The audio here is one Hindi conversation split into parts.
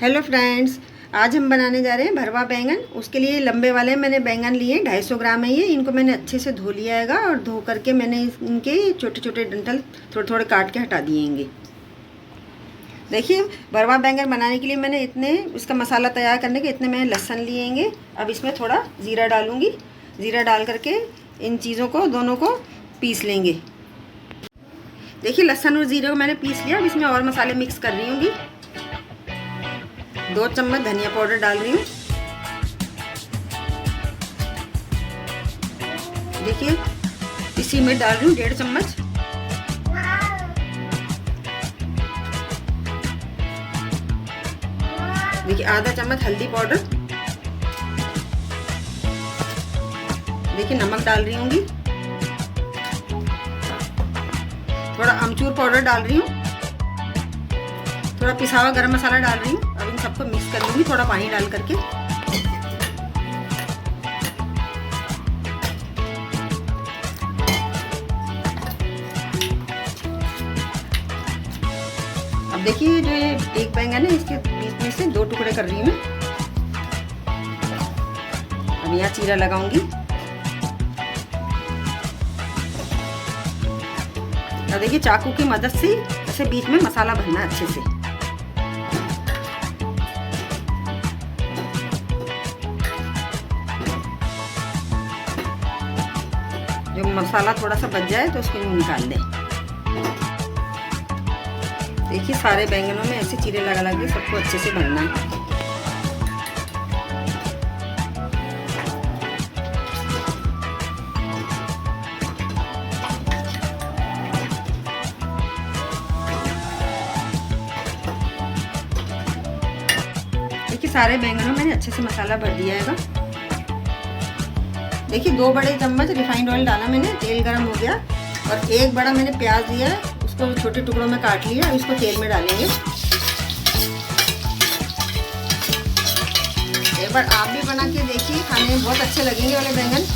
हेलो फ्रेंड्स, आज हम बनाने जा रहे हैं भरवा बैंगन। उसके लिए लंबे वाले मैंने बैंगन लिए 250 ग्राम है ये। इनको मैंने अच्छे से धो लिया है और धो करके मैंने इनके छोटे छोटे डंठल थोड़े थोड़े काट के हटा दिएंगे। देखिए, भरवा बैंगन बनाने के लिए मैंने इतने इसका मसाला तैयार करने के इतने मैंने लहसुन लिएंगे। अब इसमें थोड़ा ज़ीरा डालूँगी। ज़ीरा डाल करके इन चीज़ों को दोनों को पीस लेंगे। देखिए, लहसुन और ज़ीरे को मैंने पीस लिया। अब इसमें और मसाले मिक्स कर रही हूँगी। 2 चम्मच धनिया पाउडर डाल रही हूँ। देखिए, इसी में डाल रही हूँ 1.5 चम्मच। देखिए, आधा चम्मच हल्दी पाउडर। देखिए, नमक डाल रही हूँगी। थोड़ा अमचूर पाउडर डाल रही हूँ। थोड़ा पिसा हुआ गरम मसाला डाल रही हूँ। अब इन सबको मिक्स कर लूँगी थोड़ा पानी डाल करके। अब देखिए, जो ये एक बैंगन है इसके बीच में से 2 टुकड़े कर रही हूँ मैं। अब यहाँ चीरा लगाऊंगी। अब देखिए, चाकू की मदद से ऐसे बीच में मसाला भरना है अच्छे से। जो मसाला थोड़ा सा बच जाए तो उसको निकाल दें। देखिए, सारे बैंगनों में ऐसे चीरे लगा लगा के सबको अच्छे से भरना है। देखिए, सारे बैंगनों में मैंने अच्छे से मसाला भर दिया है। देखिए, 2 बड़े चम्मच रिफाइंड ऑयल डाला मैंने। तेल गरम हो गया और 1 बड़ा मैंने प्याज दिया है, उसको छोटे टुकड़ों में काट लिया। इसको तेल में डालेंगे। एक बार आप भी बना के देखिए, खाने में बहुत अच्छे लगेंगे वाले बैंगन।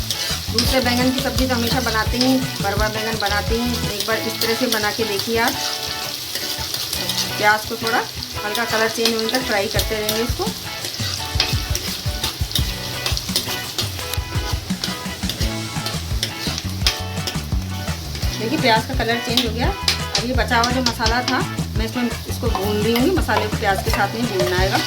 दूसरे बैंगन की सब्जी तो हमेशा बनाते ही, भरवा बैंगन बनाते ही। एक बार इस तरह से बना के देखिए आप। प्याज को थोड़ा हल्का कलर चेंज होने तक फ्राई करते रहेंगे इसको। देखिए, प्याज का कलर चेंज हो गया। अब ये बचा हुआ जो मसाला था मैं इसमें इसको भून रही हूँ। मसाले को प्याज के साथ में भूनना आएगा।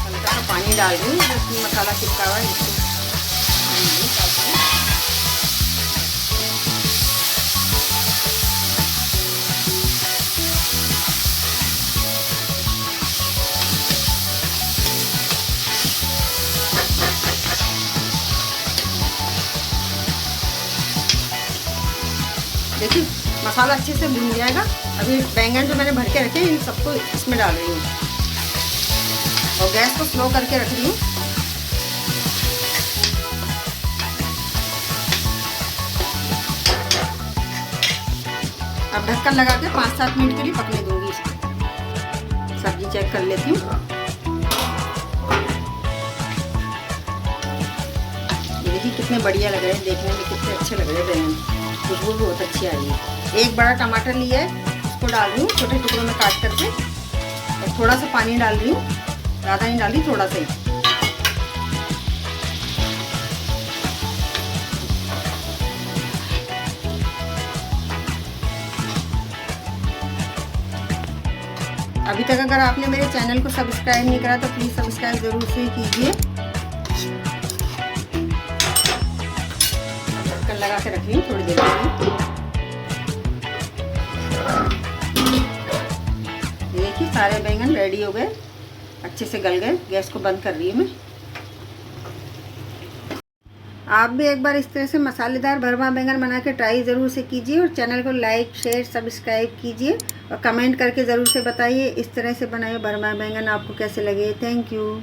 हल्का सा पानी डाल दूँ, जिसमें मसाला चिपका हुआ है। देखिए, मसाला अच्छे से भून जाएगा। अभी बैंगन जो मैंने भर के रखे हैं इन सबको इसमें डाल रही हूँ और गैस को स्लो करके रख रही हूँ। अब ढक्कन लगा के 5-7 मिनट के लिए पकने दूंगी इसको। सब्जी चेक कर लेती हूँ। देखिए, कितने बढ़िया लग रहे हैं, देखने में कितने अच्छे लग रहे हैं बैंगन। खुशबू भी बहुत अच्छी आ रही है। 1 बड़ा टमाटर लिया है, उसको डाल रही हूँ छोटे टुकड़ों में काट करके। और थोड़ा सा पानी डाल रही हूँ, ज़्यादा नहीं डाल रही, थोड़ा सा ही। अभी तक अगर आपने मेरे चैनल को सब्सक्राइब नहीं करा तो प्लीज़ सब्सक्राइब ज़रूर से कीजिए। ढक्कन लगा के रख रही हूँ थोड़ी देर के लिए। देखिए, सारे बैंगन रेडी हो गए, अच्छे से गल गए। गैस को बंद कर रही हूँ मैं। आप भी एक बार इस तरह से मसालेदार भरवा बैंगन बना के ट्राई ज़रूर से कीजिए और चैनल को लाइक शेयर सब्सक्राइब कीजिए और कमेंट करके ज़रूर से बताइए इस तरह से बनाए भरवा बैंगन आपको कैसे लगे। Thank you.